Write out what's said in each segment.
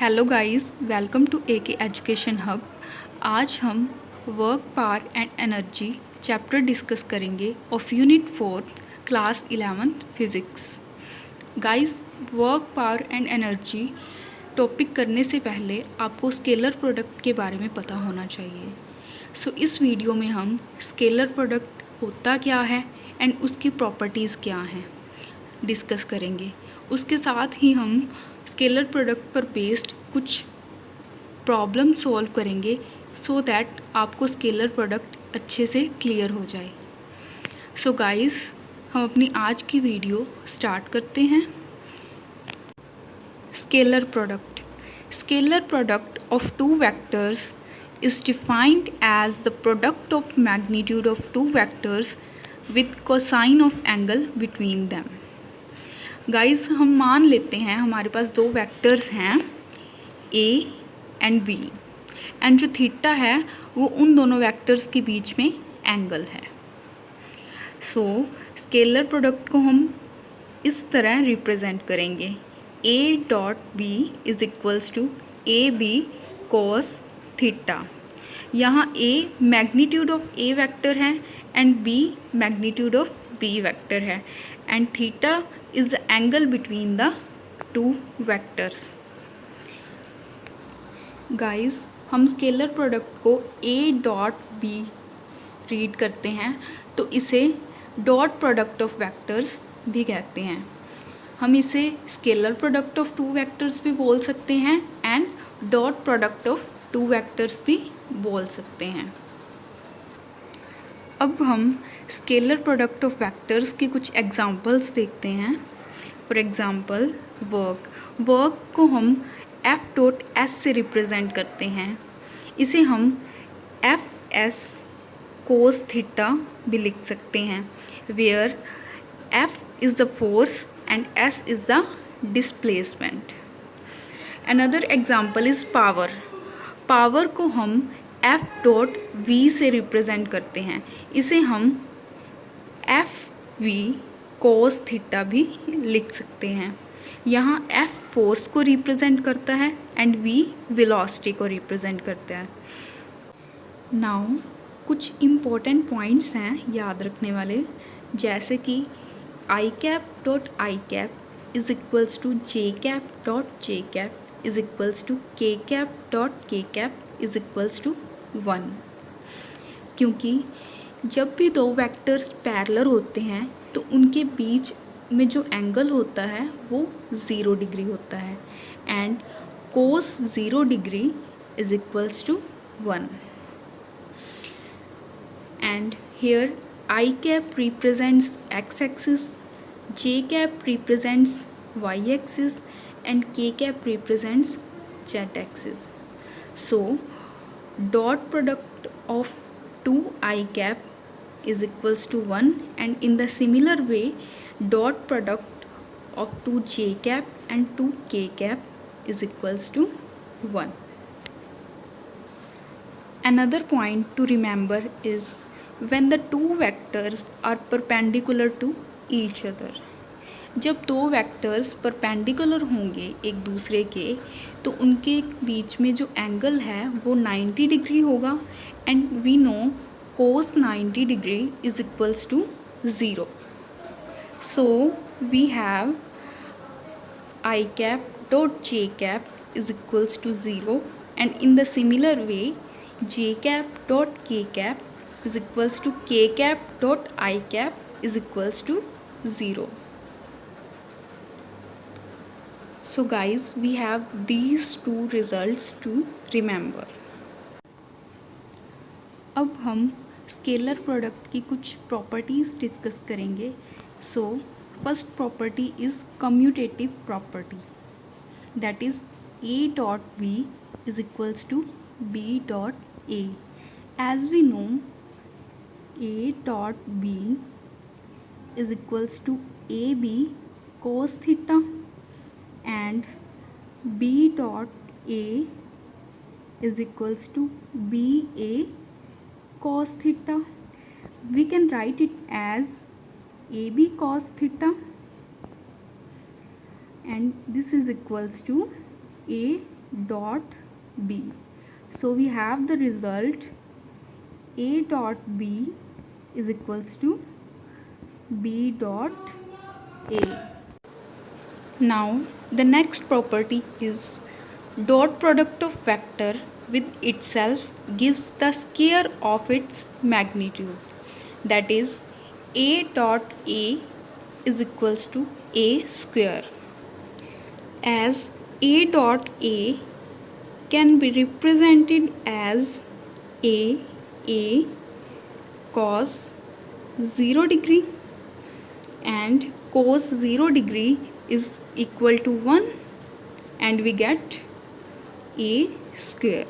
Hello guys, welcome to AK education hub. आज हम work power and energy chapter discuss करेंगे of unit 4 class 11 physics. Guys, work power and energy topic करने से पहले आपको scalar product के बारे में पता होना चाहिए। सो इस वीडियो में हम स्केलर प्रोडक्ट होता क्या है एंड उसकी प्रॉपर्टीज़ क्या हैं डिस्कस करेंगे। उसके साथ ही हम स्केलर प्रोडक्ट पर बेस्ड कुछ प्रॉब्लम सॉल्व करेंगे सो दैट आपको स्केलर प्रोडक्ट अच्छे से क्लियर हो जाए। सो गाइस, हम अपनी आज की वीडियो स्टार्ट करते हैं। Scalar product of two vectors is defined as the product of magnitude of two vectors with cosine of angle between them। Guys, हम मान लेते हैं हमारे पास दो वेक्टर्स हैं a एंड b एंड जो थीटा है वो उन दोनों वेक्टर्स के बीच में एंगल है। सो स्केलर प्रोडक्ट को हम इस तरह रिप्रेजेंट करेंगे, a dot b is equals to A B cos theta. यहाँ a magnitude of a vector है and b magnitude of b vector है and theta is the angle between the two vectors. Guys, हम scalar product को a dot b read करते हैं तो इसे dot product of vectors भी कहते हैं। हम इसे scalar product of two vectors भी बोल सकते हैं and dot product of two vectors भी बोल सकते हैं। अब हम स्केलर प्रोडक्ट ऑफ वेक्टर्स की कुछ एग्जांपल्स देखते हैं। फॉर एग्जांपल वर्क को हम F डॉट S से रिप्रेजेंट करते हैं। इसे हम एफ एस कोस थीटा भी लिख सकते हैं, where F is the force and S is the displacement. Another example is power को हम F डॉट V से रिप्रेजेंट करते हैं। इसे हम एफ वी कोस थीटा भी लिख सकते हैं। यहाँ F फोर्स को रिप्रेजेंट करता है एंड V वेलोसिटी को रिप्रेजेंट करता है। नाउ कुछ इम्पोर्टेंट पॉइंट्स हैं याद रखने वाले, जैसे कि I cap dot I cap is equals to J cap dot J cap is equals to K cap dot K cap is equals to 1, क्योंकि जब भी दो वेक्टर्स पैरेलल होते हैं तो उनके बीच में जो एंगल होता है वो 0 डिग्री होता है and cos 0 degree is equals to 1। And here I cap represents X axis, J cap represents Y axis and K cap represents Z axis. So dot product of 2 I cap is equals to 1 and in the similar way dot product of 2 J cap and 2 K cap is equals to 1. Another point to remember is when the two vectors are perpendicular to each other। जब दो vectors perpendicular होंगे एक दूसरे के तो उनके बीच में जो एंगल है वो 90 डिग्री होगा and we know cos 90 degree is equals to 0। So we have I cap dot J cap is equals to 0 and in the similar way J cap dot K cap is equals to K cap dot I cap is equals to 0। So guys, we have these two results to remember। अब हम scalar product की कुछ properties discuss करेंगे। So first property is commutative property, that is A dot B is equals to B dot A। As we know A dot B is equals to AB cos theta and B dot A is equals to BA cos theta। We can write it as AB cos theta and this is equals to A dot B. So we have the result A dot B is equals to B dot A. Now the next property is dot product of vector with itself gives the square of its magnitude, that is A dot A is equals to A square, as A dot A can be represented as A cos 0 degree, and cos 0 degree is equal to 1, and we get A square.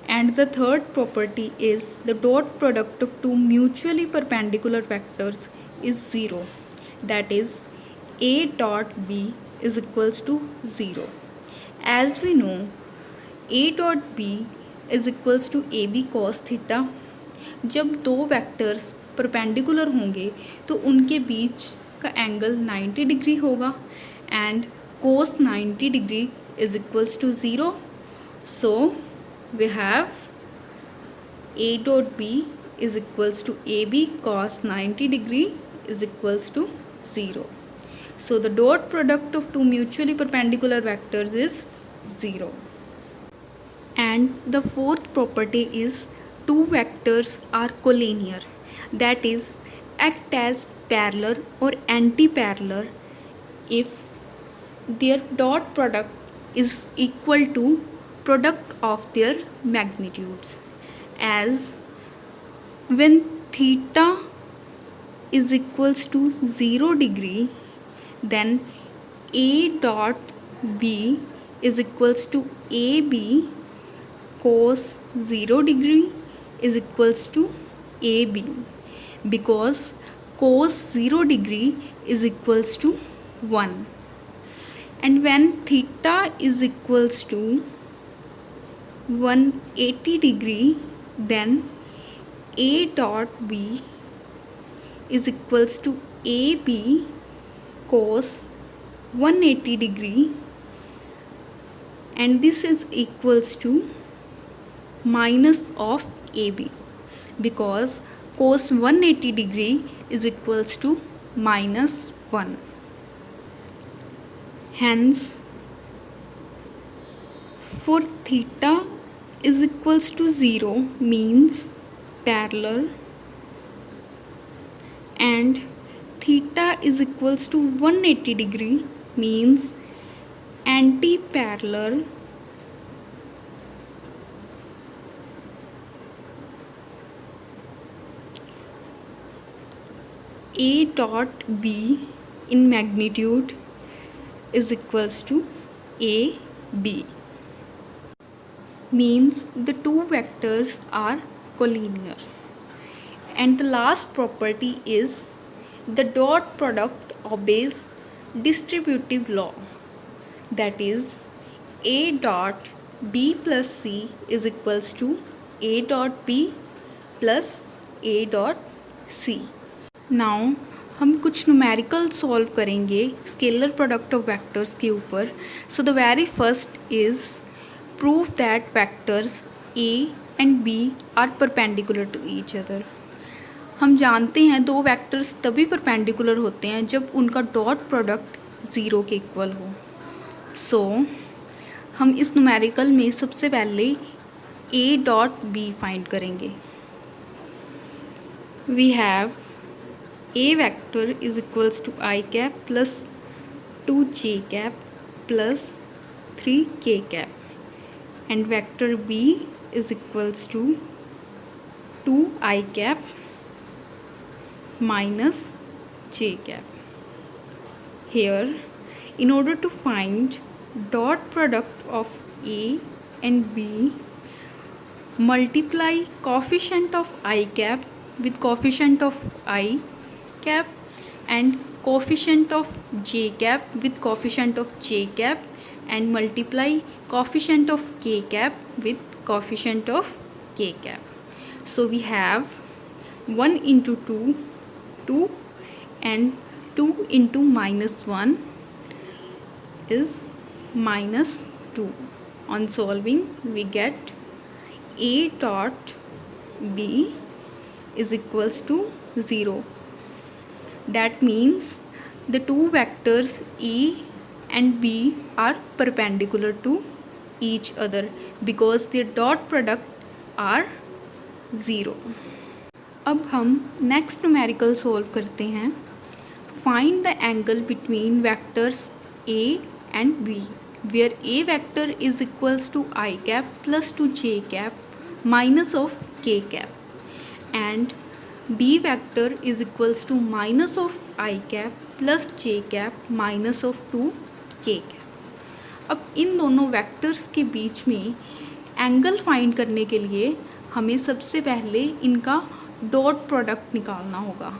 And the third property is the dot product of two mutually perpendicular vectors is 0, that is A dot B is equals to 0. As we know, A dot B is equals to AB cos theta. जब दो vectors perpendicular होंगे तो उनके बीच का angle 90 degree होगा, and cos 90 degree is equals to 0. So we have A dot B is equals to AB cos 90 degree is equals to 0. So the dot product of two mutually perpendicular vectors is 0. And the fourth property is two vectors are collinear, that is act as parallel or anti-parallel if their dot product is equal to product of their magnitudes, as when theta is equals to 0 degree, then A dot B is equals to AB cos 0 degree is equals to AB, because cos 0 degree is equals to 1. And when theta is equals to 180 degree, then A dot B is equals to AB cos 180 degree, and this is equals to minus of AB, because cos 180 degree is equals to minus 1. Hence, for theta is equals to 0 means parallel, and theta is equals to 180 degree means anti-parallel, A dot B in magnitude is equals to AB, means the two vectors are collinear. And the last property is the dot product obeys distributive law, that is A dot B plus C is equals to A dot B plus A dot C. Now हम कुछ numerical solve करेंगे scalar product of vectors के ऊपर. So the very first is prove that vectors A and B are perpendicular to each other. हम जानते हैं दो vectors तभी परपेंडिकुलर होते हैं जब उनका डॉट प्रोडक्ट ज़ीरो के इक्वल हो. सो हम इस न्यूमेरिकल में सबसे पहले ए डॉट बी फाइंड करेंगे. We have A vector is equals to I cap plus 2j cap plus 3k cap, and vector B is equals to 2I cap minus j cap. Here, in order to find dot product of A and B, multiply coefficient of I cap with coefficient of I cap and coefficient of j cap with coefficient of j cap, and multiply coefficient of k cap with coefficient of k cap. So we have 1 into 2, 2, and 2 into minus 1 is minus 2. On solving, we get A dot B is equals to 0. That means the two vectors A and B are perpendicular to each other because their dot product are 0. अब हम next numerical solve करते हैं. Find the angle between vectors A and B where A vector is equals to I cap plus to j cap minus of k cap and B vector is equals to minus of I cap plus j cap minus of 2 k cap. अब इन दोनों vectors के बीच में angle find करने के लिए हमें सबसे पहले इनका डॉट प्रोडक्ट निकालना होगा.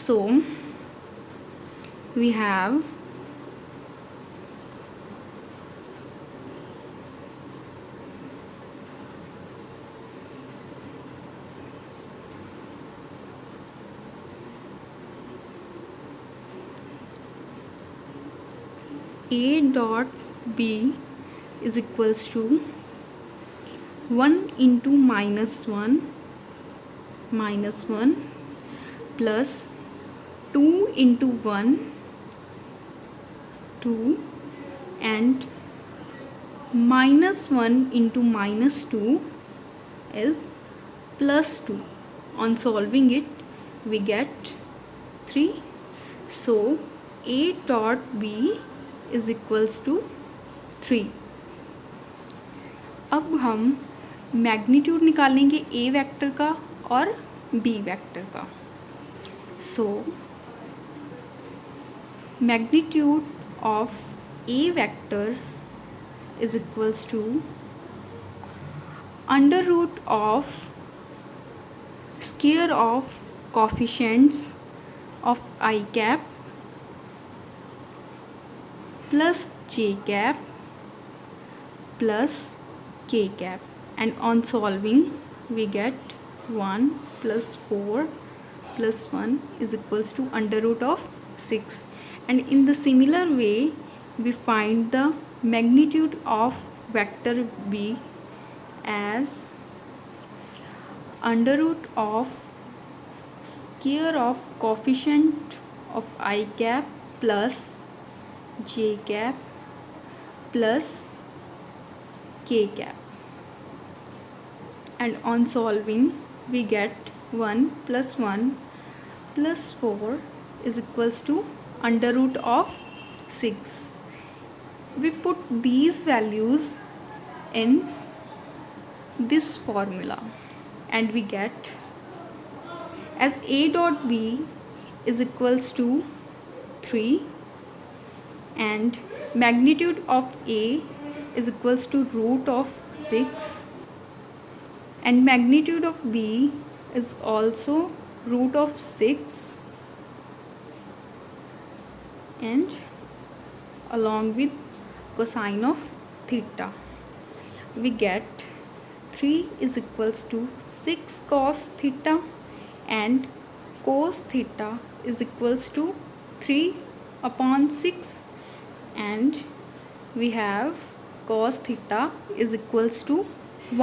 So we have A dot B is equals to 1 into minus 1 plus 2 into 1 2 and minus 1 into minus 2 is plus 2. On solving it we get 3. So A dot B is equals to 3. अब हम magnitude निकालेंगे A vector का और B vector का. So magnitude of A vector is equals to under root of square of coefficients of I cap plus j cap plus k cap and on solving we get 1 plus 4 plus 1 is equals to under root of 6. And in the similar way we find the magnitude of vector B as under root of square of coefficient of I cap plus j cap plus k cap and on solving we get 1 plus 1 plus 4 is equals to under root of 6. We put these values in this formula and we get as A dot B is equals to 3 and magnitude of A is equals to root of 6 and magnitude of B is also root of 6 and along with cosine of theta we get 3 is equals to 6 cos theta and cos theta is equals to 3 upon 6 and we have cos theta is equals to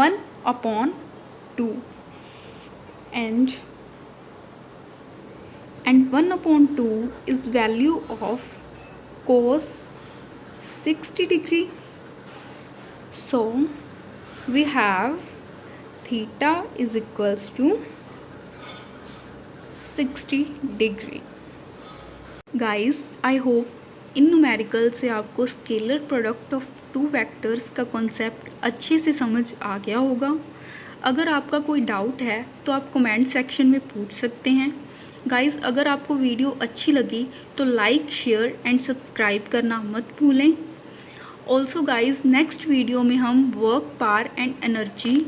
1 upon 2 and 1 upon 2 is value of cos 60 degree. So we have theta is equals to 60 degree. Guys, I hope in numerical से आपको scalar product of two vectors का concept अच्छे से समझ आ गया होगा. अगर आपका कोई डाउट है तो आप कमेंट सेक्शन में पूछ सकते हैं. गाइस, अगर आपको वीडियो अच्छी लगी तो लाइक शेयर एंड सब्सक्राइब करना मत भूलें. ऑल्सो गाइस, नेक्स्ट वीडियो में हम work, power and energy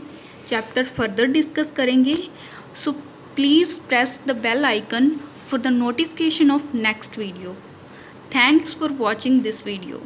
chapter further discuss करेंगे. So please press the bell icon for the notification of next video. Thanks for watching this video.